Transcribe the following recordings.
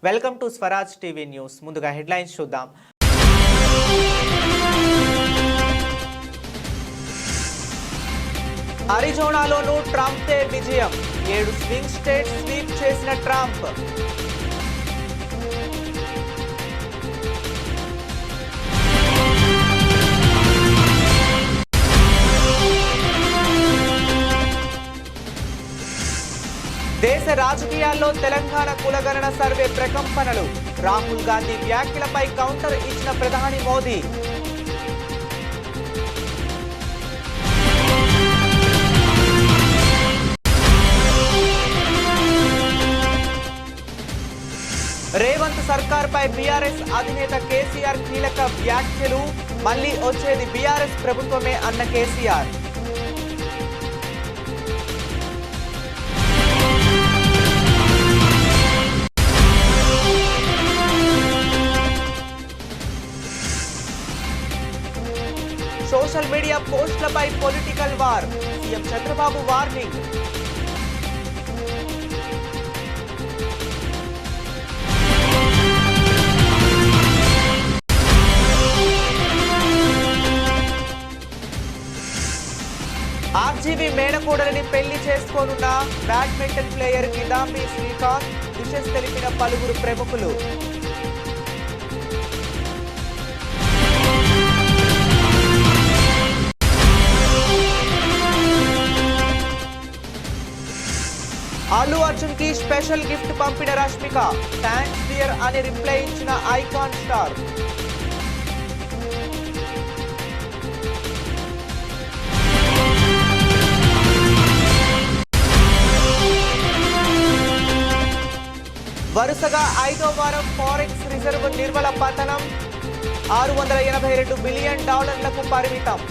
Welcome to Swaraj TV news. ముందుగా headlines చూద్దాం. అరిజోనాలోనూ ట్రంప్దే విజయం. 7 స్వింగ్ స్టేట్స్ స్వీప్ చేసిన ట్రంప్. దేశ రాజకీయాల్లో తెలంగాణ కులగణన సర్వే ప్రకంపనలు. రాహుల్ గాంధీ వ్యాఖ్యలపై కౌంటర్ ఇచ్చిన ప్రధాని మోదీ. రేవంత్ సర్కార్పై బీఆర్ఎస్ అధినేత కేసీఆర్ కీలక వ్యాఖ్యలు. మళ్లీ వచ్చేది బీఆర్ఎస్ ప్రభుత్వమే అన్న కేసీఆర్. సోషల్ మీడియా పోస్టులపై political war. CM Chandrababu warning. RGV మేనకోడలిని పెళ్లి చేసుకోనున్న badminton player Kidambi Srikanth. Wishes తెలిపిన పలువురు ప్రముఖులు. అల్లు అర్జున్ కి స్పెషల్ గిఫ్ట్ పంపిన రష్మిక. థ్యాంక్స్ డియర్ అని రిప్లై ఇచ్చిన ఐకాన్ స్టార్. వరుసగా 5వ వారం ఫారెక్స్ రిజర్వ్ నిర్మల పతనం. $682 బిలియన్ పరిమితం.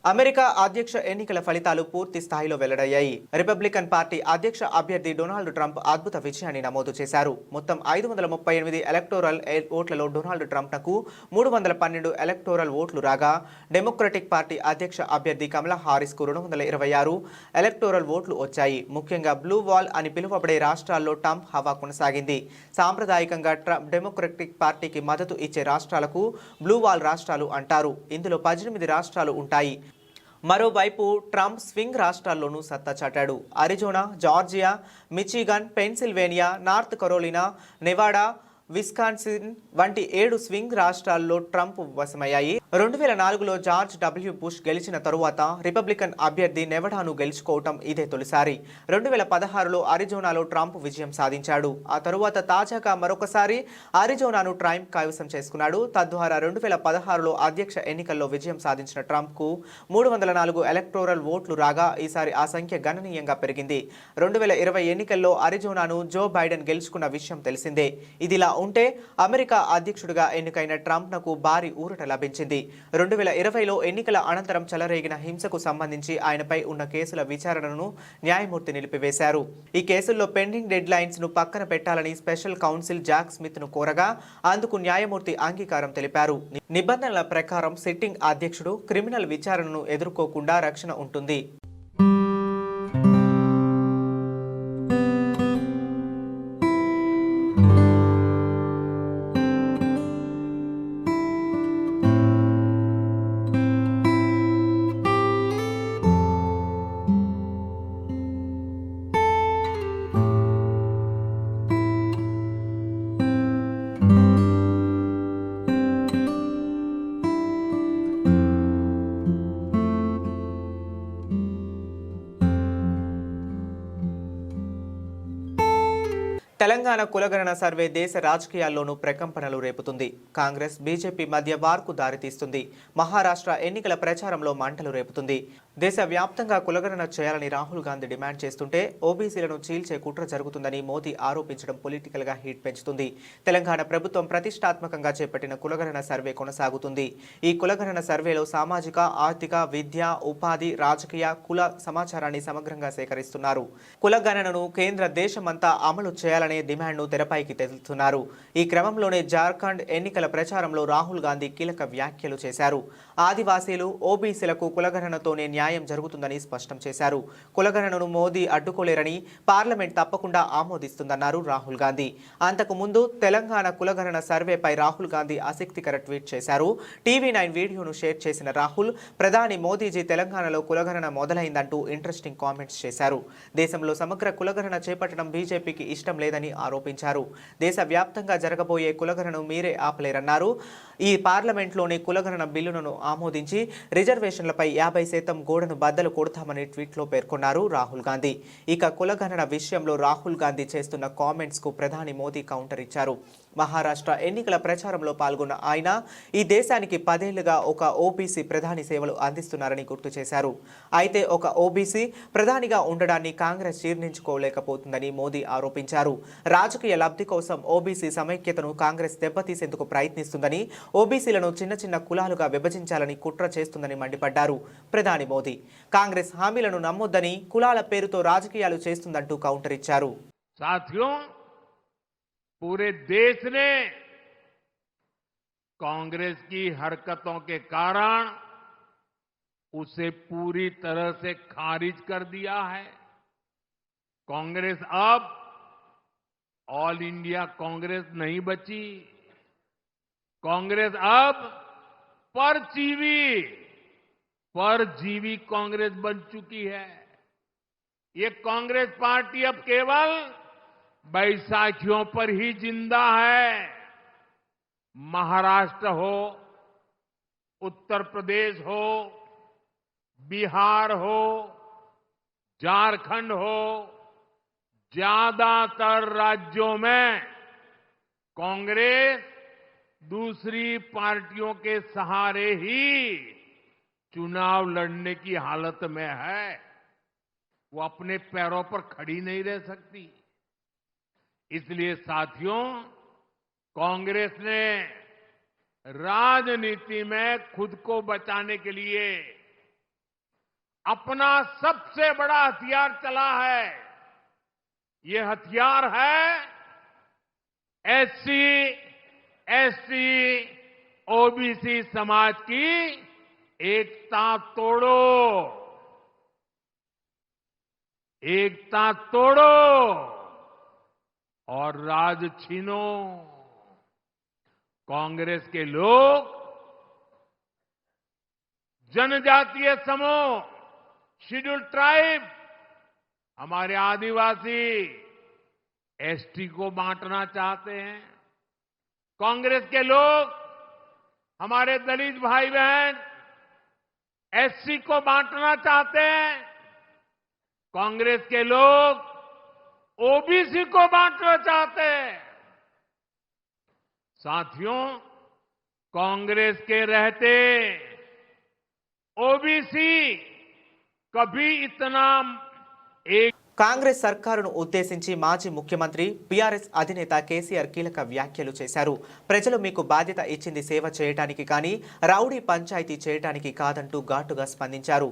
అమెరికా అధ్యక్ష ఎన్నికల ఫలితాలు పూర్తి స్థాయిలో వెల్లడయ్యాయి. రిపబ్లికన్ పార్టీ అధ్యక్ష అభ్యర్థి డొనాల్డ్ ట్రంప్ అద్భుత విజయాన్ని నమోదు చేశారు. మొత్తం 538 ఎలక్టోరల్ ఓట్లలో డొనాల్డ్ ట్రంప్నకు 312 ఎలక్టోరల్ ఓట్లు రాగా, డెమోక్రటిక్ పార్టీ అధ్యక్ష అభ్యర్థి కమలా హారిస్కు 226 ఎలక్టోరల్ ఓట్లు వచ్చాయి. ముఖ్యంగా బ్లూ వాల్ అని పిలువబడే రాష్ట్రాల్లో ట్రంప్ హవా కొనసాగింది. సాంప్రదాయకంగా డెమోక్రటిక్ పార్టీకి మద్దతు ఇచ్చే రాష్ట్రాలకు బ్లూ వాల్ రాష్ట్రాలు అంటారు. ఇందులో 18 రాష్ట్రాలు ఉంటాయి. మరోవైపు ట్రంప్ స్వింగ్ రాష్ట్రాల్లోనూ సత్తా చాటాడు. Arizona, Georgia, Michigan, Pennsylvania, North Carolina, Nevada, Wisconsin వంటి 7 స్వింగ్ రాష్ట్రాల్లో ట్రంప్ వశమయ్యాయి. 2004లో జార్జ్ డబ్ల్యూ బుష్ గెలిచిన తరువాత రిపబ్లికన్ అభ్యర్థి నెవడాను గెలుచుకోవటం ఇదే తొలిసారి. 2016లో అరిజోనాలో ట్రంప్ విజయం సాధించాడు. ఆ తరువాత తాజాగా మరొకసారి అరిజోనాను ట్రంప్ కైవసం చేసుకున్నాడు. తద్వారా 2016లో అధ్యక్ష ఎన్నికల్లో విజయం సాధించిన ట్రంప్కు 304 ఎలక్టోరల్ ఓట్లు రాగా, ఈసారి ఆ సంఖ్య గణనీయంగా పెరిగింది. 2020 ఎన్నికల్లో అరిజోనాను జో బైడెన్ గెలుచుకున్న విషయం తెలిసిందే. ఇదిలా ఉంటే అమెరికా అధ్యక్షుడిగా ఎన్నికైన ట్రంప్నకు భారీ ఊరట లభించింది. 2020లో ఎన్నికల అనంతరం చెలరేగిన హింసకు సంబంధించి ఆయనపై ఉన్న కేసుల విచారణను న్యాయమూర్తి నిలిపివేశారు. ఈ కేసుల్లో పెండింగ్ డెడ్ లైన్స్ ను పక్కన పెట్టాలని స్పెషల్ కౌన్సిల్ జాక్ స్మిత్ ను కోరగా, అందుకు న్యాయమూర్తి అంగీకారం తెలిపారు. నిబంధనల ప్రకారం సిట్టింగ్ అధ్యక్షుడు క్రిమినల్ విచారణను ఎదుర్కోకుండా రక్షణ ఉంటుంది. తెలంగాణ కులగణన సర్వే దేశ రాజకీయాల్లోనూ ప్రకంపనలు రేపుతుంది. కాంగ్రెస్, బీజేపీ మధ్య వార్కు దారితీస్తుంది. మహారాష్ట్ర ఎన్నికల ప్రచారంలో మంటలు రేపుతుంది. దేశవ్యాప్తంగా కులగణన చేయాలని రాహుల్ గాంధీ డిమాండ్ చేస్తుంటే ఓబీసీలను చీల్చే కుట్ర జరుగుతుందని మోదీ ఆరోపించడం పొలిటికల్ గా హీట్ పెంచుతుంది. తెలంగాణ ప్రభుత్వం ప్రతిష్టాత్మకంగా చేపట్టిన కులగణన సర్వే కొనసాగుతుంది. ఈ కులగణన సర్వేలో సామాజిక, ఆర్థిక, విద్య, ఉపాధి, రాజకీయ, కుల సమాచారాన్ని సమగ్రంగా సేకరిస్తున్నారు. కులగణనను కేంద్ర దేశమంతా అమలు చేయాలని డిమాండ్ ను తెరపైకి తెస్తున్నారు. ఈ క్రమంలోనే జార్ఖండ్ ఎన్నికల ప్రచారంలో రాహుల్ గాంధీ కీలక వ్యాఖ్యలు చేశారు. ఆదివాసీలు, ఓబీసీలకు కులగణనతోనే న్యాయం జరుగుతుందని స్పష్టం చేశారు. కులగణనను మోదీ అడ్డుకోలేరని పార్లమెంట్ తప్పకుండా ఆమోదిస్తుందన్నారు రాహుల్ గాంధీ. అంతకు ముందు తెలంగాణ కులగణన సర్వేపై రాహుల్ గాంధీ ఆసక్తికర ట్వీట్ చేశారు. టీవీ9 వీడియోను షేర్ చేసిన రాహుల్, ప్రధాని మోదీజీ తెలంగాణలో కులగణన మొదలైందంటూ ఇంట్రెస్టింగ్ కామెంట్స్ చేశారు. దేశంలో సమగ్ర కులగణన చేపట్టడం బీజేపీకి ఇష్టం లేదని ఆరోపించారు. దేశవ్యాప్తంగా జరగబోయే కులగణను మీరే ఆపలేరన్నారు. ఈ పార్లమెంట్లోని కులగణన బిల్లును ఆమోదించి రిజర్వేషన్లపై 50% గోడను బద్దలు కొడతామని ట్వీట్లో పేర్కొన్నారు రాహుల్ గాంధీ. ఇక కులగణన విషయంలో రాహుల్ గాంధీ చేస్తున్న కామెంట్స్ కు ప్రధాని మోదీ కౌంటర్ ఇచ్చారు. మహారాష్ట్ర ఎన్నికల ప్రచారంలో పాల్గొన్న ఆయన ఈ దేశానికి 10 ఏళ్లుగా ఒక ఓబీసీ ప్రధాని సేవలు అందిస్తున్నారని గుర్తు చేశారు. అయితే ఒక ఓబీసీ ప్రధానిగా ఉండడాన్ని కాంగ్రెస్ జీర్ణించుకోలేకపోతుందని మోదీ ఆరోపించారు. రాజకీయ లబ్ధి కోసం ఓబీసీ సమైక్యతను కాంగ్రెస్ దెబ్బతీసేందుకు ప్రయత్నిస్తుందని, ఓబీసీలను చిన్న చిన్న కులాలుగా విభజించాలని కుట్ర చేస్తుందని మండిపడ్డారు ప్రధాని మోదీ. కాంగ్రెస్ హామీలను నమ్మొద్దని, కులాల పేరుతో రాజకీయాలు చేస్తుందంటూ కౌంటర్ ఇచ్చారు. पूरे देश ने कांग्रेस की हरकतों के कारण उसे पूरी तरह से खारिज कर दिया है। कांग्रेस अब ऑल इंडिया कांग्रेस नहीं बची। कांग्रेस अब परजीवी कांग्रेस बन चुकी है। ये कांग्रेस पार्टी अब केवल बैसाखियों पर ही जिंदा है। महाराष्ट्र हो, उत्तर प्रदेश हो, बिहार हो, झारखंड हो, ज्यादातर राज्यों में कांग्रेस दूसरी पार्टियों के सहारे ही चुनाव लड़ने की हालत में है। वो अपने पैरों पर खड़ी नहीं रह सकती। इसलिए साथियों, कांग्रेस ने राजनीति में खुद को बचाने के लिए अपना सबसे बड़ा हथियार चला है। ये हथियार है एससी, एसटी, ओबीसी समाज की एकता तोड़ो, एकता तोड़ो और राज छीनो। कांग्रेस के लोग जनजातीय समूह, शेड्यूल ट्राइब, हमारे आदिवासी, एसटी को बांटना चाहते हैं। कांग्रेस के लोग हमारे दलित भाई बहन एससी को बांटना चाहते हैं। कांग्रेस के लोग ओबीसी को बांटना चाहते हैं। साथियों, कांग्रेस के रहते ओबीसी कभी इतना एक కాంగ్రెస్ సర్కారును ఉద్దేశించి మాజీ ముఖ్యమంత్రి బీఆర్ఎస్ అధినేత కేసీఆర్ కీలక వ్యాఖ్యలు చేశారు. ప్రజలు మీకు బాధ్యత ఇచ్చింది సేవ చేయడానికి కానీ రౌడీ పంచాయతీ చేయడానికి కాదంటూ ఘాటుగా స్పందించారు.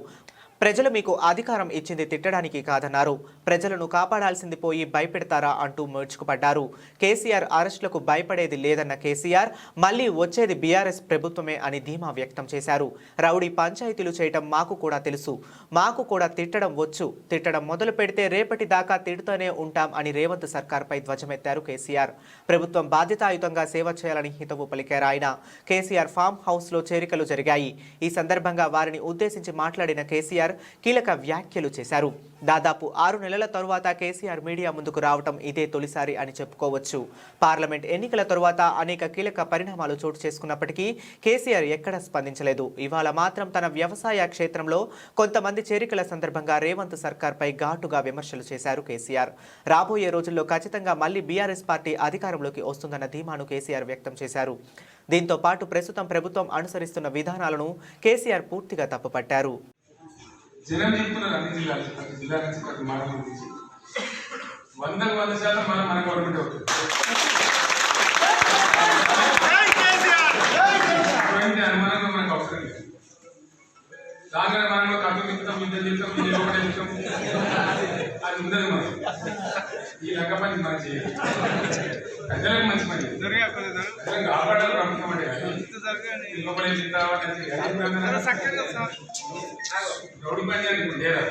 ప్రజలు మీకు అధికారం ఇచ్చింది తిట్టడానికి కాదన్నారు. ప్రజలను కాపాడాల్సింది పోయి భయపెడతారా అంటూ మర్చుకుపడ్డారు. కేసీఆర్ అరెస్టులకు భయపడేది లేదన్న కేసీఆర్ మళ్లీ వచ్చేది బీఆర్ఎస్ ప్రభుత్వమే అని ధీమా వ్యక్తం చేశారు. రౌడీ పంచాయతీలు చేయటం మాకు కూడా తెలుసు, మాకు కూడా తిట్టడం వచ్చు, తిట్టడం మొదలు పెడితే రేపటి దాకా తిడుతూనే ఉంటాం అని రేవంత్ సర్కార్పై ధ్వజమెత్తారు కేసీఆర్. ప్రభుత్వం బాధ్యతాయుతంగా సేవ చేయాలని హితవు పలికారు ఆయన. కేసీఆర్ ఫామ్ హౌస్ లో చేరికలు జరిగాయి. ఈ సందర్భంగా వారిని ఉద్దేశించి మాట్లాడిన కేసీఆర్ కీలక వ్యాఖ్యలు చేశారు. దాదాపు 6 నెలల తరువాత కేసీఆర్ మీడియా ముందుకు రావటం ఇదే తొలిసారి అని చెప్పుకోవచ్చు. పార్లమెంట్ ఎన్నికల తరువాత అనేక కీలక పరిణామాలు చోటు చేసుకున్నప్పటికీ కేసీఆర్ ఎక్కడ స్పందించలేదు. ఇవాళ మాత్రం తన వ్యవసాయ క్షేత్రంలో కొంతమంది చేరికల సందర్భంగా రేవంత్ సర్కార్పై ఘాటుగా విమర్శలు చేశారు కేసీఆర్. రాబోయే రోజుల్లో ఖచ్చితంగా మళ్లీ బీఆర్ఎస్ పార్టీ అధికారంలోకి వస్తుందన్న ధీమాను కేసీఆర్ వ్యక్తం చేశారు. దీంతో పాటు ప్రస్తుతం ప్రభుత్వం అనుసరిస్తున్న విధానాలను కేసీఆర్ పూర్తిగా తప్పుపట్టారు. జనం చెప్తున్నారు అన్ని జిల్లాలు, ప్రతి జిల్లా నుంచి ప్రతి మండలం నుంచి 100% మన గవర్నమెంట్ అవుతుంది. అనుమానంగా మనకు అవసరం లేదు. దానిలో మనం కథ చెప్తాం, యుద్ధం చెప్తాం, అది ఉండదు మనకు. ఈ లంక పని మనం చేయాలి. ప్రజలకు మంచి పని ప్రజలను కాపాడాలి ప్రభుత్వం అంటే లోపల గౌడి పని చేయాలి లేదా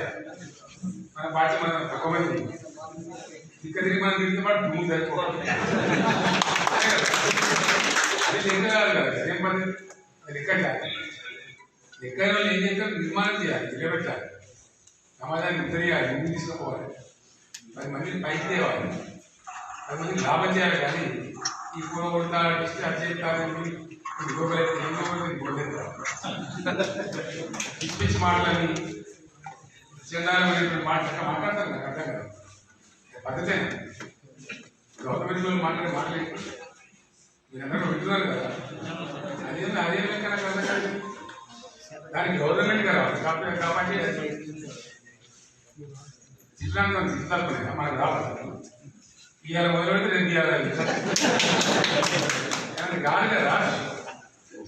మన పార్టీ మన తక్కువ మంది ఇక్కడ తిరిగి మనం తిరిగితే పాటు భూమి సరిపోవాలి. అది లెక్క కాదు కదా ఏం పని లెక్క లెక్క వాళ్ళు ఏం చేస్తారు నిర్మాణం చేయాలి నిలబెట్టాలి సమాజాన్ని ఉత్తరియాలి ముందు తీసుకుపోవాలి 10 మందిని పైకి తేవాలి 10 మందికి లాభం చేయాలి కానీ ఈ కూర కొడతా పిచ్చి మాటలని చండాలమైనటువంటి మాట్లాడతారు నాకు అర్థం కదా పద్ధతే గవర్నమెంట్ వాళ్ళు మాట్లాడే మీరందరూ వింటున్నారు కదా అదే లెక్క నాకు అర్థం కాదు దానికి గవర్నమెంట్ కదా కాబట్టి చిత్రాంగం చిత్తాలు మనకు రావాలి ఇవాళ మొదలుపెట్టి రేపు ఇవ్వాలి కాదు కదా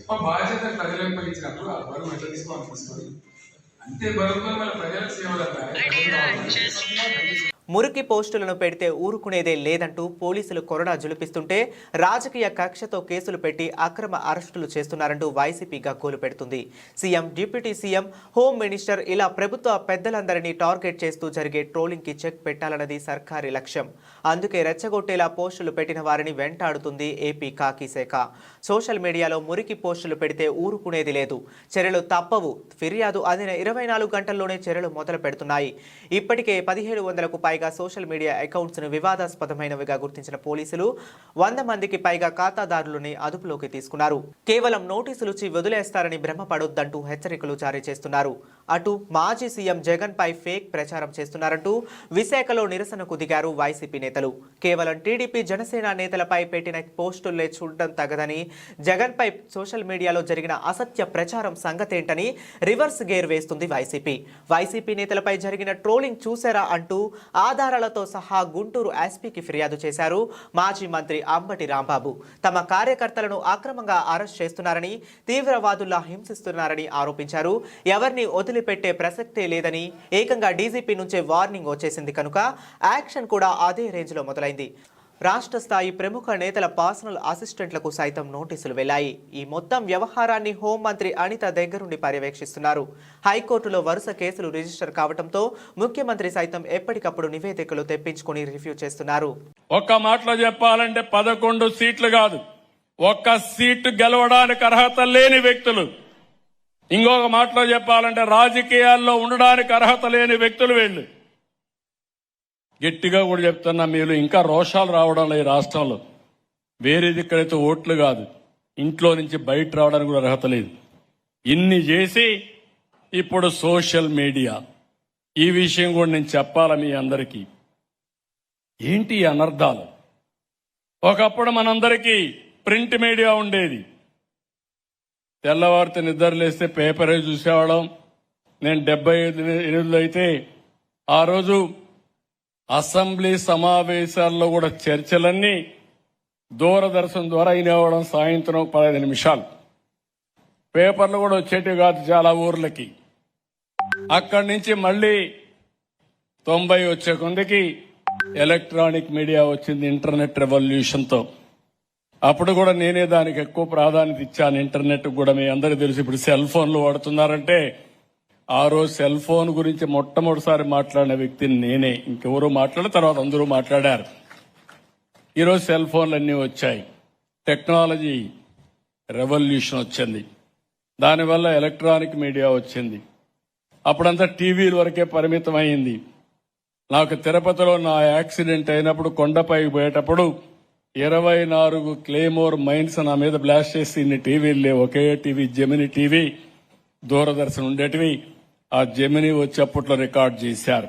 గొప్ప బాధ్యత ప్రజలకు పలించినప్పుడు ఆ బరువు ఎట్లా తీసుకోవాలి అంతే బరువుతో మన ప్రజలకు సేవలు మురికి పోస్టులను పెడితే ఊరుకునేదే లేదంటూ పోలీసులు కొరడా జులిపిస్తుంటే రాజకీయ కక్షతో కేసులు పెట్టి అక్రమ అరెస్టులు చేస్తున్నారంటూ వైసీపీ గగ్గోలు పెడుతుంది. CM, deputy CM, home minister ఇలా ప్రభుత్వ పెద్దలందరినీ టార్గెట్ చేస్తూ జరిగే ట్రోలింగ్కి చెక్ పెట్టాలన్నది సర్కారీ లక్ష్యం. అందుకే రెచ్చగొట్టేలా పోస్టులు పెట్టిన వారిని వెంటాడుతుంది ఏపీ కాకీ శాఖ. సోషల్ మీడియాలో మురికి పోస్టులు పెడితే ఊరుకునేది లేదు, చర్యలు తప్పవు. ఫిర్యాదు అందిన 24 గంటల్లోనే చర్యలు మొదలు పెడుతున్నాయి. ఇప్పటికే 1700కు పైగా సోషల్ మీడియా అకౌంట్స్ ను వివాదాస్పదమైనవిగా గుర్తించిన పోలీసులు 100 మందికి పైగా ఖాతాదారులని అదుపులోకి తీసుకున్నారు. కేవలం నోటీసులుచ్చి వదిలేస్తారని భ్రమపడొద్దంటూ హెచ్చరికలు జారీ చేస్తున్నారు. అటు మాజీ సీఎం జగన్ పై ఫేక్ ప్రచారం చేస్తున్నారంటూ విశాఖలో నిరసనకు దిగారు వైసీపీ నేతలు. కేవలం టీడీపీ, జనసేన నేతలపై పెట్టిన పోస్టులే చూడడం తగదని, జగన్ పై సోషల్ మీడియాలో జరిగిన అసత్య ప్రచారం సంగతేంటని రివర్స్ గేర్ వేస్తుంది వైసీపీ. వైసీపీ నేతలపై జరిగిన ట్రోలింగ్ చూసారా అంటూ ఆధారాలతో సహా గుంటూరు ఎస్పీకి ఫిర్యాదు చేశారు మాజీ మంత్రి అంబటి రాంబాబు. తమ కార్యకర్తలను అక్రమంగా అరెస్ట్ చేస్తున్నారని, తీవ్రవాదుల్లా హింసిస్తున్నారని ఆరోపించారు. ఎవరిని వదిలిపెట్టే ప్రసక్తే లేదని, ఏకంగా డీజీపీ నుంచే వార్నింగ్ వచ్చేసింది కనుక యాక్షన్ కూడా అదే రేంజ్లో మొదలైంది. రాష్ట్ర స్థాయి ప్రముఖ నేతల పర్సనల్ అసిస్టెంట్లకు సైతం నోటీసులు వెళ్లాయి. ఈ మొత్తం వ్యవహారాన్ని హోంమంత్రి అనిత దగ్గరుండి పర్యవేక్షిస్తున్నారు. హైకోర్టులో వరుస కేసులు రిజిస్టర్ కావడంతో ముఖ్యమంత్రి సైతం ఎప్పటికప్పుడు నివేదికలు తెప్పించుకుని రివ్యూ చేస్తున్నారు. ఒక్క మాటలో చెప్పాలంటే 11 సీట్లు కాదు, ఒక్క సీటు గెలవడానికి అర్హత లేని వ్యక్తులు. ఇంకొక మాటలో చెప్పాలంటే రాజకీయాల్లో ఉండడానికి అర్హత లేని వ్యక్తులు వీళ్ళు. గట్టిగా కూడా చెప్తున్నా, మీరు ఇంకా రోషాలు రావడం ఈ రాష్ట్రంలో. వేరేది ఇక్కడైతే ఓట్లు కాదు, ఇంట్లో నుంచి బయట రావడానికి కూడా అర్హత లేదు. ఇన్ని చేసి ఇప్పుడు సోషల్ మీడియా, ఈ విషయం కూడా నేను చెప్పాలా మీ అందరికీ. ఏంటి అనర్థాలు? ఒకప్పుడు మనందరికీ ప్రింట్ మీడియా ఉండేది. తెల్లవారితే నిద్రలేస్తే పేపరే చూసేవాళ్ళం. నేను 78 అయితే ఆ రోజు అసెంబ్లీ సమావేశాల్లో కూడా చర్చలన్నీ దూరదర్శన్ ద్వారా వినేవాళ్ళం. సాయంత్రం 15 నిమిషాలు పేపర్లు కూడా వచ్చేటివి కాదు చాలా ఊర్లకి. అక్కడి నుంచి మళ్ళీ 90 వచ్చే కొందికి ఎలక్ట్రానిక్ మీడియా వచ్చింది ఇంటర్నెట్ రెవల్యూషన్తో. అప్పుడు కూడా నేనే దానికి ఎక్కువ ప్రాధాన్యత ఇచ్చాను. ఇంటర్నెట్ కూడా మీ అందరికీ తెలుసు. ఇప్పుడు సెల్ ఫోన్లు వాడుతున్నారంటే ఆ రోజు సెల్ ఫోన్ గురించి మొట్టమొదటిసారి మాట్లాడిన వ్యక్తిని నేనే. ఇంకెవరూ మాట్లాడిన తర్వాత అందరూ మాట్లాడారు. ఈరోజు సెల్ ఫోన్లు అన్నీ వచ్చాయి, టెక్నాలజీ రెవల్యూషన్ వచ్చింది. దానివల్ల ఎలక్ట్రానిక్ మీడియా వచ్చింది. అప్పుడంతా టీవీల వరకే పరిమితం అయింది. నాకు తిరుపతిలో నా యాక్సిడెంట్ అయినప్పుడు కొండపైకి పోయేటప్పుడు 24 క్లేమోర్ మైన్స్ నా మీద బ్లాస్ట్ చేసి ఇన్ని టీవీలు లేవు. ఒకే టీవీ, జెమిని టీవీ, దూరదర్శన్ ఉండేటివి. ఆ జెమిని వచ్చి అప్పట్లో రికార్డ్ చేశారు.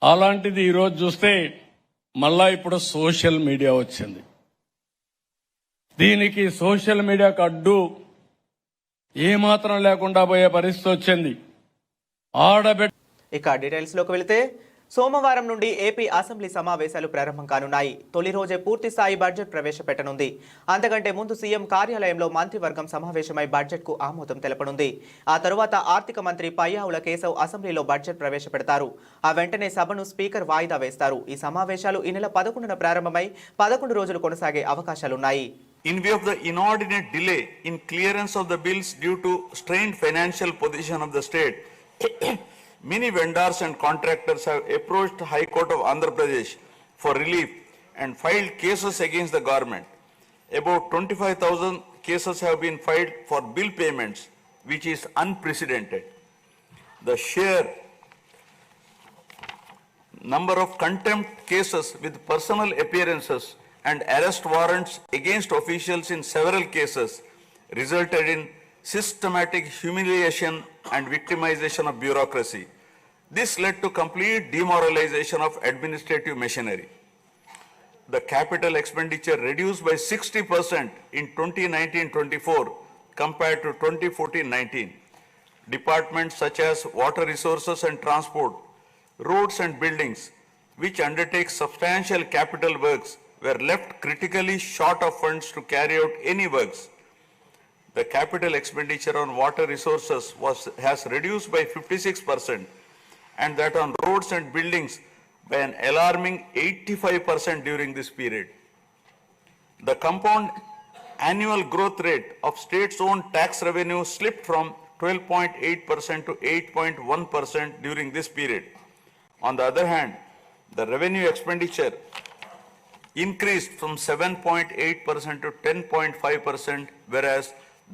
అలాంటిది ఈరోజు చూస్తే మళ్ళా ఇప్పుడు సోషల్ మీడియా వచ్చింది. దీనికి సోషల్ మీడియాకు అడ్డు ఏమాత్రం లేకుండా పోయే పరిస్థితి వచ్చింది. ఇక డీటెయిల్స్ లోకి వెళితే సోమవారం నుండి ఏపీ అసెంబ్లీ సమావేశాలు ప్రారంభం కానున్నాయి. తొలి రోజే పూర్తి స్థాయి బడ్జెట్ ప్రవేశపెట్టనుంది. అంతకంటే ముందు సీఎం కార్యాలయంలో మంత్రివర్గం సమావేశమై బడ్జెట్కు ఆమోదం తెలపనుంది. ఆ తరువాత ఆర్థిక మంత్రి పయ్యావుల కేశవ్ అసెంబ్లీలో బడ్జెట్ ప్రవేశపెడతారు. ఆ వెంటనే సభను స్పీకర్ వాయిదా వేస్తారు. ఈ సమావేశాలు ఈ నెల 11న ప్రారంభమై 11 రోజులు కొనసాగే అవకాశాలున్నాయి. In view of the inordinate delay in clearance of the bills due to strained financial position of the state, many vendors and contractors have approached High Court of Andhra Pradesh for relief and filed cases against the government. About 25,000 cases have been filed for bill payments, which is unprecedented. The sheer number of contempt cases with personal appearances and arrest warrants against officials in several cases resulted in systematic humiliation and victimization of bureaucracy. This led to complete demoralization of administrative machinery. The capital expenditure reduced by 60% in 2019-24 compared to 2014-19. Departments such as water resources and transport, roads and buildings, which undertake substantial capital works, were left critically short of funds to carry out any works. The capital expenditure on water resources has reduced by 56%, and that on roads and buildings by an alarming 85% during this period. The compound annual growth rate of states' own tax revenue slipped from 12.8% to 8.1% during this period. On the other hand, the revenue expenditure increased from 7.8% to 10.5%, whereas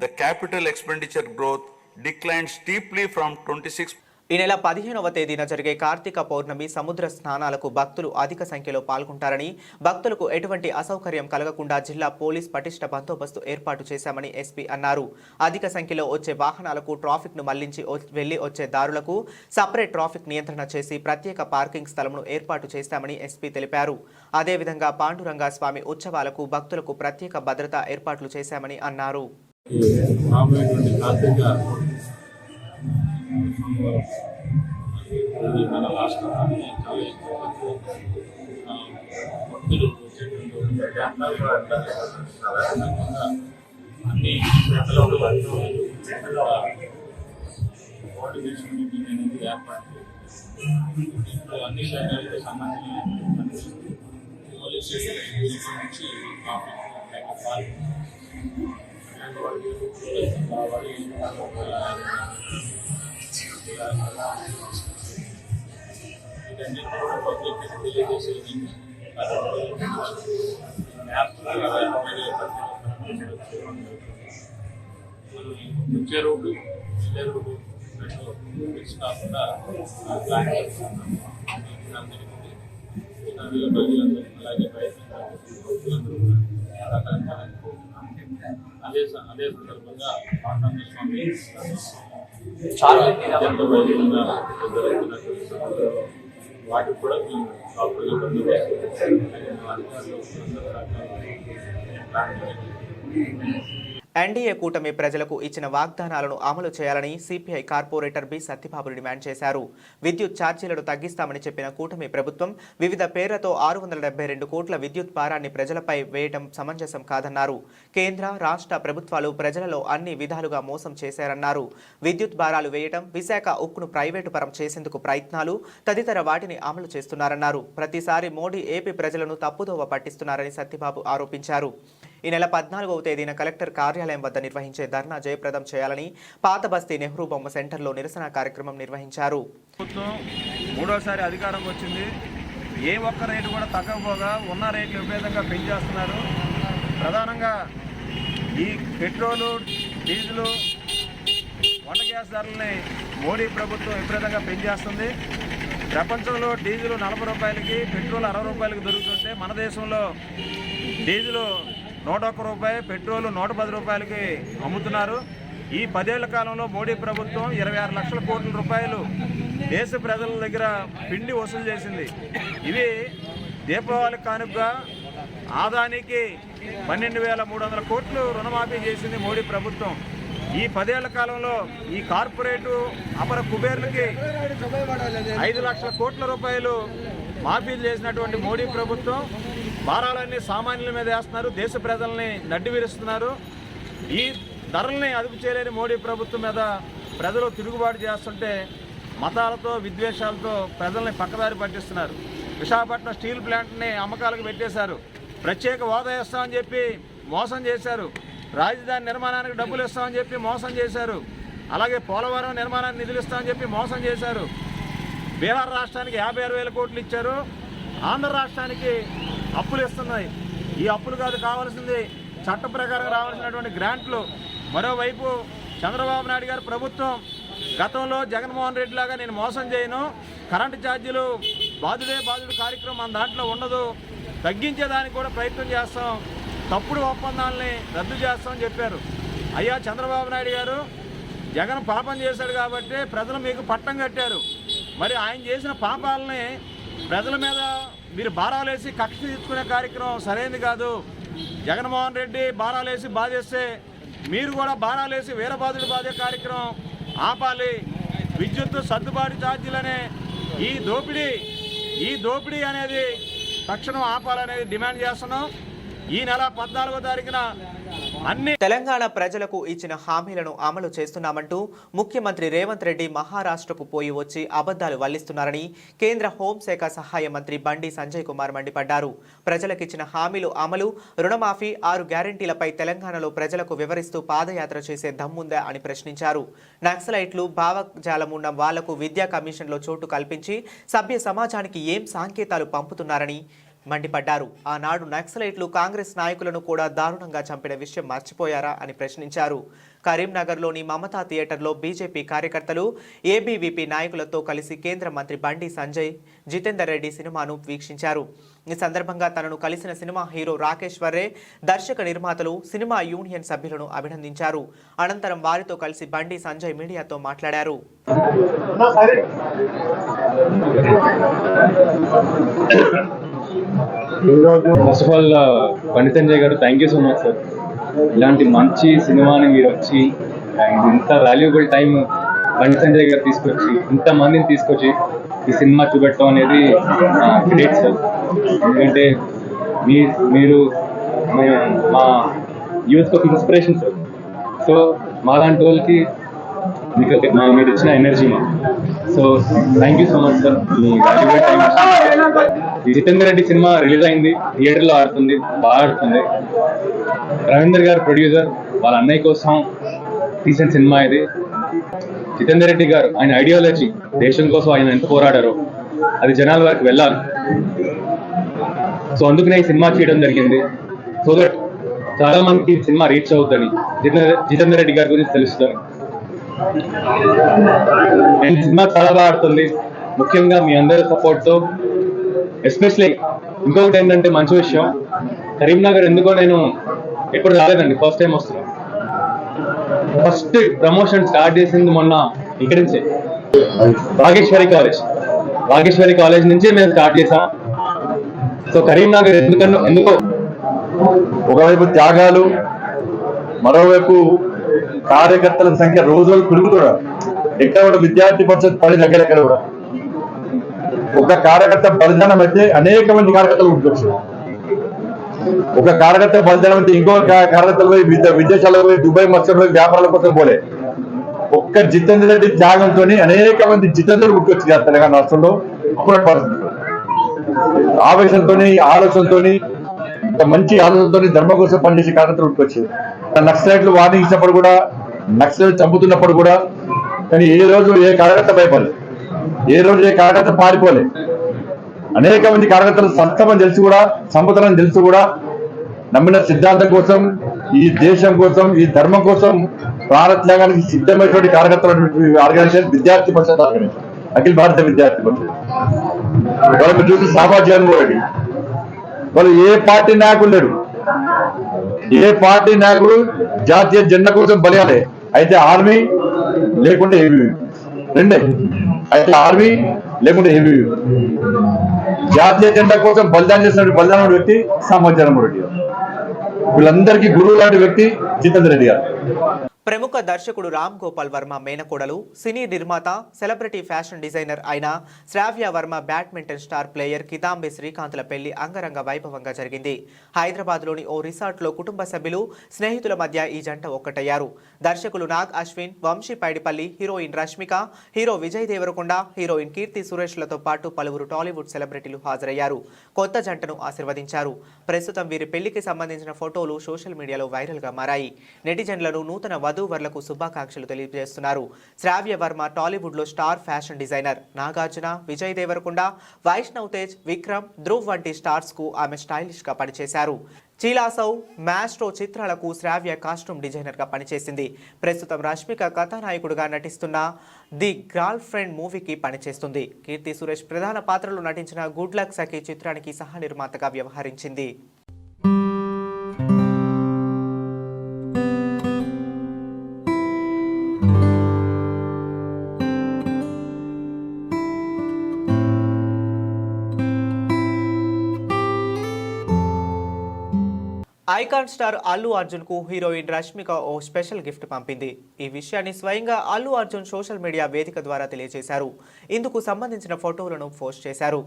the capital expenditure growth declined steeply from 26%. ఈ నెల 15వ తేదీన జరిగే కార్తీక పౌర్ణమి సముద్ర స్నానాలకు భక్తులు అధిక సంఖ్యలో పాల్గొంటారని, భక్తులకు ఎటువంటి అసౌకర్యం కలగకుండా జిల్లా పోలీస్ పటిష్ట బందోబస్తు ఏర్పాటు చేశామని ఎస్పీ అన్నారు. అధిక సంఖ్యలో వచ్చే వాహనాలకు ట్రాఫిక్ను మళ్లించి వెళ్లి వచ్చే దారులకు సపరేట్ ట్రాఫిక్ నియంత్రణ చేసి ప్రత్యేక పార్కింగ్ స్థలంను ఏర్పాటు చేస్తామని ఎస్పీ తెలిపారు. అదేవిధంగా పాండురంగ స్వామి ఉత్సవాలకు భక్తులకు ప్రత్యేక భద్రతా ఏర్పాట్లు చేశామని అన్నారు. ఇది మన రాష్ట్రాన్ని చాలా ఎక్కువ భక్తులు అన్ని కోఆర్డినేషన్ మీటింగ్ అనేది ఏర్పాటు దీంట్లో అన్ని శాఖలకు సంబంధించి పోలీస్ స్టేషన్ నుంచి ఇదన్నీ కూడా పబ్లిక్ తెలియజేసేది వచ్చే రోడ్డు వెళ్ళే రోడ్డు మిక్స్ కాకుండా ప్లాన్ చేస్తున్నాం. ప్రజలందరూ అలాగే ప్రయత్నించారు. అదే సందర్భంగా పాండురంగ స్వామి వాటికి కూడా ఎన్డీఏ కూటమి ప్రజలకు ఇచ్చిన వాగ్దానాలను అమలు చేయాలని CPI corporator B Satyababu demand చేశారు. విద్యుత్ ఛార్జీలను తగ్గిస్తామని చెప్పిన కూటమి ప్రభుత్వం వివిధ పేర్లతో 672 కోట్ల విద్యుత్ భారాన్ని ప్రజలపై వేయడం సమంజసం కాదన్నారు. కేంద్ర రాష్ట్ర ప్రభుత్వాలు ప్రజలలో అన్ని విధాలుగా మోసం చేశారన్నారు. విద్యుత్ భారాలు వేయడం, విశాఖ ఉక్కును ప్రైవేటు పరం చేసేందుకు ప్రయత్నాలు తదితర వాటిని అమలు చేస్తున్నారన్నారు. ప్రతిసారి మోడీ ఏపీ ప్రజలను తప్పుదోవ పట్టిస్తున్నారని సత్యబాబు ఆరోపించారు. ఈ నెల 14వ తేదీన కలెక్టర్ కార్యాలయం వద్ద నిర్వహించే ధర్నా జయప్రదం చేయాలని పాత బస్తీ నెహ్రూ బొమ్మ సెంటర్లో నిరసన కార్యక్రమం నిర్వహించారు. ప్రభుత్వం మూడోసారి అధికారంకి వచ్చింది. ఏ ఒక్క రేటు కూడా తగ్గకపోగా ఉన్న రేట్లు విపరీతంగా పెంచేస్తున్నారు. ప్రధానంగా ఈ పెట్రోలు, డీజిలు, వంట గ్యాస్ ధరలని మోడీ ప్రభుత్వం విపరీతంగా పెంచేస్తుంది. ప్రపంచంలో డీజిల్ 40 రూపాయలకి, పెట్రోల్ 60 రూపాయలకి దొరుకుతుంటే మన దేశంలో డీజిల్ 101 రూపాయి, పెట్రోల్ 110 రూపాయలకి అమ్ముతున్నారు. ఈ 10 ఏళ్ల కాలంలో మోడీ ప్రభుత్వం 26 లక్షల కోట్ల రూపాయలు దేశ ప్రజల దగ్గర పిండి వసూలు చేసింది. ఇవి దీపావళి కానుకగా ఆదానికి 12,300 కోట్లు రుణమాఫీ చేసింది మోడీ ప్రభుత్వం. ఈ 10 ఏళ్ల కాలంలో ఈ కార్పొరేటు అపర కుబేర్లకి 5 లక్షల కోట్ల రూపాయలు మాఫీలు చేసినటువంటి మోడీ ప్రభుత్వం భారాలన్నీ సామాన్యుల మీద వేస్తున్నారు, దేశ ప్రజల్ని నడ్డివిరుస్తున్నారు. ఈ ధరల్ని అదుపు చేయలేని మోడీ ప్రభుత్వం మీద ప్రజలు తిరుగుబాటు చేస్తుంటే మతాలతో విద్వేషాలతో ప్రజల్ని పక్కదారి పట్టిస్తున్నారు. విశాఖపట్నం స్టీల్ ప్లాంట్ని అమ్మకాలకు పెట్టేశారు. ప్రత్యేక హోదా ఇస్తామని చెప్పి మోసం చేశారు. రాజధాని నిర్మాణానికి డబ్బులు ఇస్తామని చెప్పి మోసం చేశారు. అలాగే పోలవరం నిర్మాణానికి నిధులు ఇస్తామని చెప్పి మోసం చేశారు. బీహార్ రాష్ట్రానికి 56,000 కోట్లు ఇచ్చారు. ఆంధ్ర రాష్ట్రానికి అప్పులు ఇస్తున్నాయి. ఈ అప్పులు కాదు కావాల్సింది, చట్ట ప్రకారం రావాల్సినటువంటి గ్రాంట్లు. మరోవైపు చంద్రబాబు నాయుడు గారి ప్రభుత్వం గతంలో జగన్మోహన్ రెడ్డి లాగా నేను మోసం చేయను, కరెంటు ఛార్జీలు బాధుడు కార్యక్రమం మన దాంట్లో ఉండదు, తగ్గించేదానికి కూడా ప్రయత్నం చేస్తాం, తప్పుడు ఒప్పందాలని రద్దు చేస్తామని చెప్పారు. అయ్యా చంద్రబాబు నాయుడు గారు, జగన్ పాపం చేశాడు కాబట్టి ప్రజలు మీకు పట్టం కట్టారు. మరి ఆయన చేసిన పాపాలని ప్రజల మీద మీరు భారాలేసి కక్ష తీర్చుకునే కార్యక్రమం సరైనది కాదు. జగన్మోహన్ రెడ్డి భారాలేసి బాధేస్తే మీరు కూడా భారాలేసి వీరబాధుడు బాధే కార్యక్రమం ఆపాలి. విద్యుత్తు సర్దుబాటు ఛార్జీలనే ఈ దోపిడీ అనేది తక్షణం ఆపాలనేది డిమాండ్ చేస్తున్నాం. ఈ నెల 14వ తారీఖున తెలంగాణ ప్రజలకు ఇచ్చిన హామీలను అమలు చేస్తున్నామంటూ ముఖ్యమంత్రి రేవంత్ రెడ్డి మహారాష్ట్రకు పోయి వచ్చి అబద్ధాలు వల్లిస్తున్నారని కేంద్ర హోంశాఖ సహాయ మంత్రి బండి సంజయ్ కుమార్ మండిపడ్డారు. ప్రజలకిచ్చిన హామీలు అమలు, రుణమాఫీ, 6 గ్యారంటీలపై తెలంగాణలో ప్రజలకు వివరిస్తూ పాదయాత్ర చేసే దమ్ముందా అని ప్రశ్నించారు. నక్సలైట్లు భావజాలం ఉన్న వాళ్లకు విద్యా కమిషన్లో చోటు కల్పించి సభ్య సమాజానికి ఏం సంకేతాలు పంపుతున్నారని మండిపడ్డారు. ఆనాడు నక్సలైట్లు కాంగ్రెస్ నాయకులను కూడా దారుణంగా చంపిన విషయం మర్చిపోయారా అని ప్రశ్నించారు. కరీంనగర్లోని మమతా థియేటర్లో బీజేపీ కార్యకర్తలు, ఏబీవీపీ నాయకులతో కలిసి కేంద్ర మంత్రి బండి సంజయ్, జితేందర్ రెడ్డి సినిమాను వీక్షించారు. ఈ సందర్భంగా తనను కలిసిన సినిమా హీరో రాకేష్ వర్రే, దర్శక నిర్మాతలు, సినిమా యూనియన్ సభ్యులను అభినందించారు. అనంతరం వారితో కలిసి బండి సంజయ్ మీడియాతో మాట్లాడారు. First of all Bandi Sanjay గారు, thank you so much sir. ఇలాంటి మంచి సినిమాని మీరు వచ్చి ఇంత వాల్యుబుల్ టైం బండి సంజయ్ గారు తీసుకొచ్చి ఇంతమందిని తీసుకొచ్చి ఈ సినిమా చూపెట్టడం అనేది గ్రేట్ సార్. ఎందుకంటే మీరు మా యూత్కి ఒక ఇన్స్పిరేషన్ సార్. సో మా లాంటి వాళ్ళకి మీరు ఇచ్చిన ఎనర్జీ మా. So thank you so much sir. Me valuable time. ఈ జితేందర్ రెడ్డి సినిమా రిలీజ్ అయింది, థియేటర్లో ఆడుతుంది, బాగా ఆడుతుంది. రవీందర్ గారు ప్రొడ్యూసర్, వాళ్ళ అన్నయ్య కోసం తీసిన సినిమా ఇది. జితేందర్ రెడ్డి గారు ఆయన ఐడియాలజీ, దేశం కోసం ఆయన ఎంత పోరాడారో అది జనాల వరకు వెళ్ళాలి. సో అందుకనే ఈ సినిమా చేయడం జరిగింది. సో దట్ చాలా మందికి ఈ సినిమా రీచ్ అవుతుంది, జితేందర్ రెడ్డి గారి గురించి తెలుస్తుంది. సినిమా చాలా బాగా ఆడుతుంది, ముఖ్యంగా మీ అందరి సపోర్ట్తో. ఎస్పెషలీ ఇంకొకటి ఏంటంటే మంచి విషయం, కరీంనగర్ ఎందుకో నేను ఎప్పుడు రాలేదండి, ఫస్ట్ టైం వస్తున్నాను. ఫస్ట్ ప్రమోషన్ స్టార్ట్ చేసింది మొన్న ఇక్కడి నుంచే, వాగేశ్వరి కాలేజ్ నుంచి మేము స్టార్ట్ చేసాం. సో కరీంనగర్ ఎందుకో ఒకవైపు త్యాగాలు, మరోవైపు కార్యకర్తల సంఖ్య రోజు పెరుగుతున్నారు. ఎక్కడ కూడా విద్యార్థి పరిషత్ పని దగ్గర కూడా ఒక కార్యకర్త బలిదానం అయితే అనేక మంది కార్యకర్తలు ఉండొచ్చు. ఒక కార్యకర్త బలిదానం అయితే ఇంకో కార్యకర్తలు పోయి విదేశాలకు పోయి దుబాయ్ మత్స్యం పోయి వ్యాపారాల కోసం పోలే. ఒక్క జితేందర్ రెడ్డి త్యాగంతో అనేక మంది జితేందర్ గుర్తొచ్చి తెలంగాణ రాష్ట్రంలో ఆవేశంతో, ఆలోచనతో, ఒక మంచి ఆలోచనతో ధర్మం కోసం పనిచేసే కార్యకర్తలు గుర్తొచ్చారు. నక్సలైట్లు వార్నింగ్ ఇచ్చినప్పుడు కూడా, నక్సలైట్లు చంపుతున్నప్పుడు కూడా, కానీ ఏ రోజు ఏ కార్యకర్త భయపడలేదు, ఏ రోజు ఏ కార్యకర్త పారిపోలే. అనేక మంది కార్యకర్తలు సంస్థమని తెలిసి కూడా, సంపదలని తెలిసి కూడా నమ్మిన సిద్ధాంతం కోసం, ఈ దేశం కోసం, ఈ ధర్మం కోసం ప్రాణత్యాగానికి సిద్ధమైనటువంటి కార్యకర్తలు ఆర్గనైజేషన్ విద్యార్థి పరిషత్ ఆర్గనైజేషన్, అఖిల భారత విద్యార్థి పరిషత్. వాళ్ళు చూసి సామాజిక జగన్మోహన్ రెడ్డి, వాళ్ళు ఏ పార్టీ నాయకులు లేడు, ఏ పార్టీ నాయకుడు జాతీయ జెండా కోసం బలియాలి. అయితే ఆర్మీ లేకుంటే ఏబీవీ, రెండే. అయితే ఆర్మీ లేకుంటే ఏబీవీ. జాతీయ జెండా కోసం బలిదానం చేసిన బలిదానం వ్యక్తి సామాజిక జగన్మోహన్ రెడ్డి గారు. వీళ్ళందరికీ గురువు లాంటి వ్యక్తి జితేందర్ రెడ్డి గారు. ప్రముఖ దర్శకుడు రామ్ గోపాల్ వర్మ మేనకోడలు, సినీ నిర్మాత, సెలబ్రిటీ ఫ్యాషన్ డిజైనర్ అయిన Shravya Varma badminton star player Kidambi శ్రీకాంత్ల పెళ్లి అంగరంగ వైభవంగా జరిగింది. హైదరాబాద్లోని ఓ రిసార్ట్లో కుటుంబ సభ్యులు, స్నేహితుల మధ్య ఈ జంట ఒక్కటయ్యారు. దర్శకులు Nag Ashwin, Vamshi Paidipally, heroine Rashmika, hero Vijay Deverakonda, heroine Keerthy సురేష్లతో పాటు పలువురు టాలీవుడ్ సెలబ్రిటీలు హాజరయ్యారు. కొత్త జంటను ఆశీర్వదించారు. ప్రస్తుతం వీరి పెళ్లికి సంబంధించిన ఫోటోలు సోషల్ మీడియాలో వైరల్గా మారాయి. నెటిజన్లను నూతన వధూవరులకు శుభాకాంక్షలు తెలియజేస్తున్నారు. శ్రావ్య వర్మ టాలీవుడ్లో star fashion designer. Nagarjuna, Vijay Devarakonda, Vaishnav Tej, Vikram, Dhruv వంటి స్టార్స్ కు ఆమె స్టైలిష్ గా పనిచేశారు. చీలాసౌ, మ్యాస్ట్రో చిత్రాలకు శ్రావ్య కాస్ట్యూమ్ డిజైనర్ గా పనిచేసింది. ప్రస్తుతం రష్మిక కథానాయకుడుగా నటిస్తున్న ది గర్ల్ ఫ్రెండ్ మూవీకి పనిచేస్తుంది. కీర్తి సురేష్ ప్రధాన పాత్రలో నటించిన గుడ్ లక్ సఖీ చిత్రానికి సహ నిర్మాతగా వ్యవహరించింది. ఐకాన్ స్టార్ అల్లు అర్జున్ కు హీరోయిన్ రష్మిక ఓ స్పెషల్ గిఫ్ట్ పంపింది. ఈ విషయాన్ని స్వయంగా అల్లు అర్జున్ సోషల్ మీడియా వేదిక ద్వారా తెలియజేశారు. ఇందుకు సంబంధించిన ఫోటోలను పోస్ట్ చేశారు.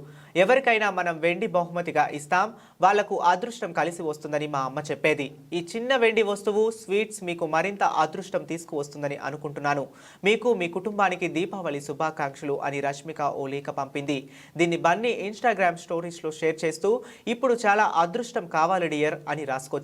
ఎవరికైనా మనం వెండి బహుమతిగా ఇస్తాం, వాళ్లకు అదృష్టం కలిసి వస్తుందని మా అమ్మ చెప్పేది. ఈ చిన్న వెండి వస్తువు, స్వీట్స్ మీకు మరింత అదృష్టం తీసుకువస్తుందని అనుకుంటున్నాను. మీకు, మీ కుటుంబానికి దీపావళి శుభాకాంక్షలు అని రష్మిక ఓ లేఖ పంపింది. దీన్ని బన్నీ ఇన్స్టాగ్రామ్ స్టోరీస్ లో షేర్ చేస్తూ ఇప్పుడు చాలా అదృష్టం కావాలి డియర్ అని రాసుకొచ్చారు.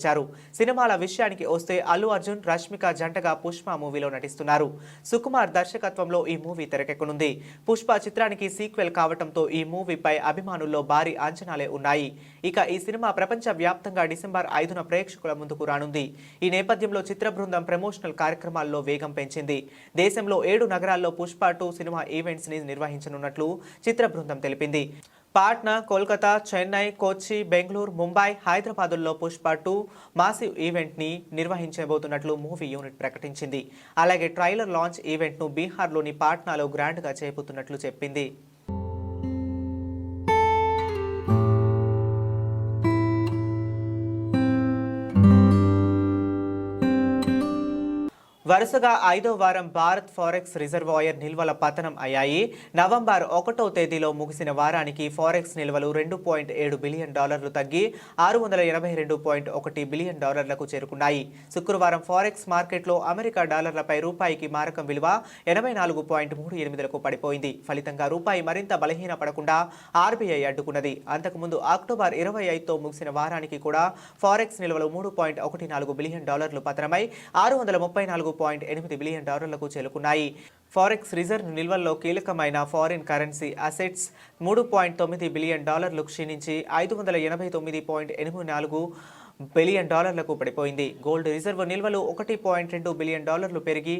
సినిమాల విషయానికి వస్తే అల్లు అర్జున్, రష్మిక జంటగా పుష్ప మూవీలో నటిస్తున్నారు. సుకుమార్ దర్శకత్వంలో ఈ మూవీ తెరకెక్కనుంది. పుష్ప చిత్రానికి సీక్వెల్ కావడంతో ఈ మూవీపై అభిమానుల్లో భారీ అంచనాలే ఉన్నాయి. ఇక ఈ సినిమా ప్రపంచ వ్యాప్తంగా డిసెంబర్ 5న ప్రేక్షకుల ముందుకు రానుంది. ఈ నేపథ్యంలో చిత్ర బృందం ప్రమోషనల్ కార్యక్రమాల్లో వేగం పెంచింది. దేశంలో 7 నగరాల్లో పుష్ప 2 సినిమా ఈవెంట్స్ ని నిర్వహించనున్నట్లు చిత్ర బృందం తెలిపింది. పాట్నా, కోల్కతా, చెన్నై, కొచ్చి, బెంగళూరు, ముంబై, హైదరాబాదుల్లో పుష్ప 2 మాసివ్ ఈవెంట్ ని నిర్వహించబోతున్నట్లు మూవీ యూనిట్ ప్రకటించింది. అలాగే ట్రైలర్ లాంచ్ ఈవెంట్ ను బీహార్లోని పాట్నాలో గ్రాండ్ గా చేయబోతున్నట్లు చెప్పింది. వరుసగా 5వ వారం భారత్ ఫారెక్స్ రిజర్వాయర్ నిల్వల పతనం అయ్యాయి. నవంబర్ 1వ తేదీలో ముగిసిన వారానికి ఫారెక్స్ నిల్వలు $2.7 బిలియన్ తగ్గి $682.1 బిలియన్ చేరుకున్నాయి. శుక్రవారం ఫారెక్స్ మార్కెట్లో అమెరికా డాలర్లపై రూపాయికి మారకం విలువ 84.38లకు పడిపోయింది. ఫలితంగా రూపాయి మరింత బలహీనపడకుండా ఆర్బీఐ అడ్డుకున్నది. అంతకుముందు అక్టోబర్ 25తో ముగిసిన వారానికి కూడా ఫారెక్స్ నిల్వలు $3.14 బిలియన్ పతనమై $634.8 బిలియన్ చేరుకున్నాయి. ఫారెక్స్ రిజర్వ్ నిల్వల్లో కీలకమైన ఫారిన్ కరెన్సీ అసెట్స్ $3.9 బిలియన్ క్షీణించి $589.84 బిలియన్ పడిపోయింది. గోల్డ్ రిజర్వ్ నిల్వలు $1.2 బిలియన్ పెరిగి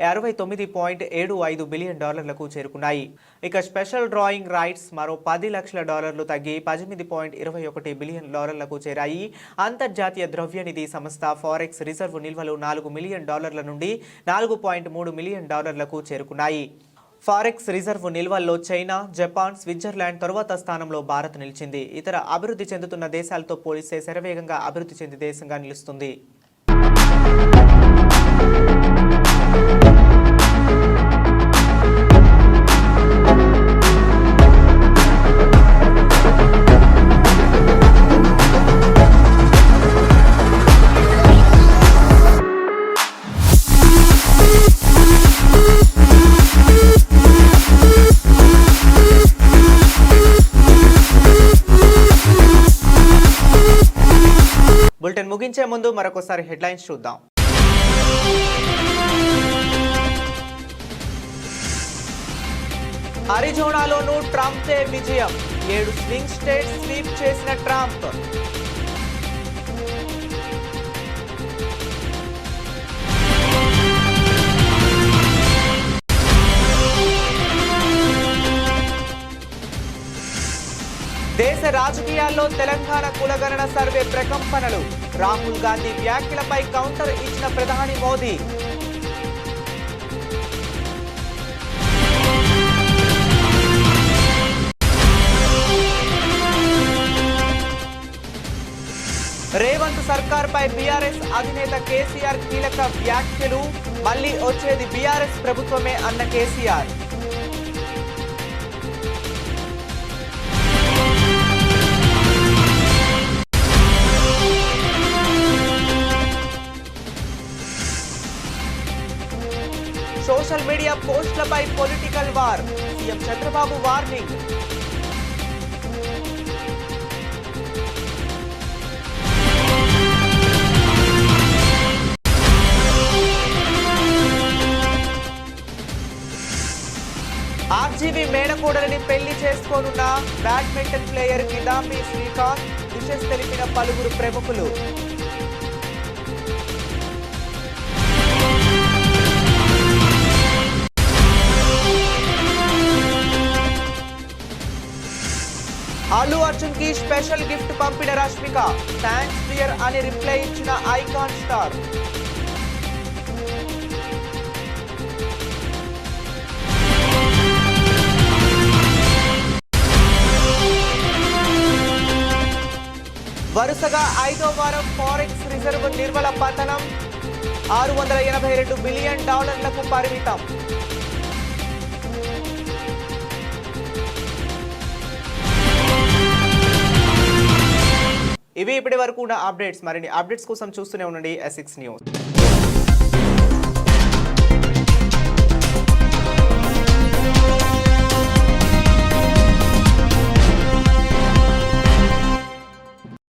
$69.75 బిలియన్ చేరుకున్నాయి. ఇక స్పెషల్ డ్రాయింగ్ రైట్స్ మరో $10 లక్షల తగ్గి $18.21 బిలియన్ చేరాయి. అంతర్జాతీయ ద్రవ్యనిధి సంస్థ ఫారెక్స్ రిజర్వ్ నిల్వలు $4 మిలియన్ నుండి $4.3 మిలియన్ చేరుకున్నాయి. ఫారెక్స్ రిజర్వ్ నిల్వల్లో చైనా, జపాన్, స్విట్జర్లాండ్ తరువాత స్థానంలో భారత్ నిలిచింది. ఇతర అభివృద్ధి చెందుతున్న దేశాలతో పోలిస్తే శరవేగంగా అభివృద్ధి చెందే దేశంగా నిలుస్తుంది. బులెటిన్ ముగించే ముందు మరొకసారి హెడ్లైన్స్ చూద్దాం. అరిజోనాలోనూ ట్రంప్దే విజయం. 7 స్వింగ్ స్టేట్స్ స్వీప్ చేసిన ట్రంప్. దేశ రాజకీయాల్లో తెలంగాణ కులగణన సర్వే ప్రకంపనలు. రాహుల్ గాంధీ వ్యాఖ్యలపై కౌంటర్ ఇచ్చిన ప్రధాని మోదీ. రేవంత్ రేవంత్ సర్కార్ పై బీఆర్ఎస్ అధినేత కేసీఆర్ కీలక వ్యాఖ్యలు. మళ్ళీ వచ్చేది బీఆర్ఎస్ ప్రభుత్వమే అన్న కేసీఆర్. సోషల్ మీడియా పోస్టులపై political war. CM Chandrababu warning. RGV మేనకోడలిని పెళ్లి చేసుకోనున్న badminton player Kidambi Srikanth. Wishes తెలిపిన పలువురు ప్రముఖులు. అల్లు అర్జున్ కి స్పెషల్ గిఫ్ట్ పంపిన రష్మిక. థ్యాంక్స్ డియర్ అని రిప్లై ఇచ్చిన ఐకాన్ స్టార్. వరుసగా 5వ వారం ఫారెక్స్ రిజర్వ్ నిర్మల పతనం. $682 బిలియన్ పరిమితం. ఇవి ఇప్పటి వరకు ఉన్న అప్డేట్స్. మరిన్ని అప్డేట్స్ కోసం చూస్తూనే ఉండండి S6 న్యూస్.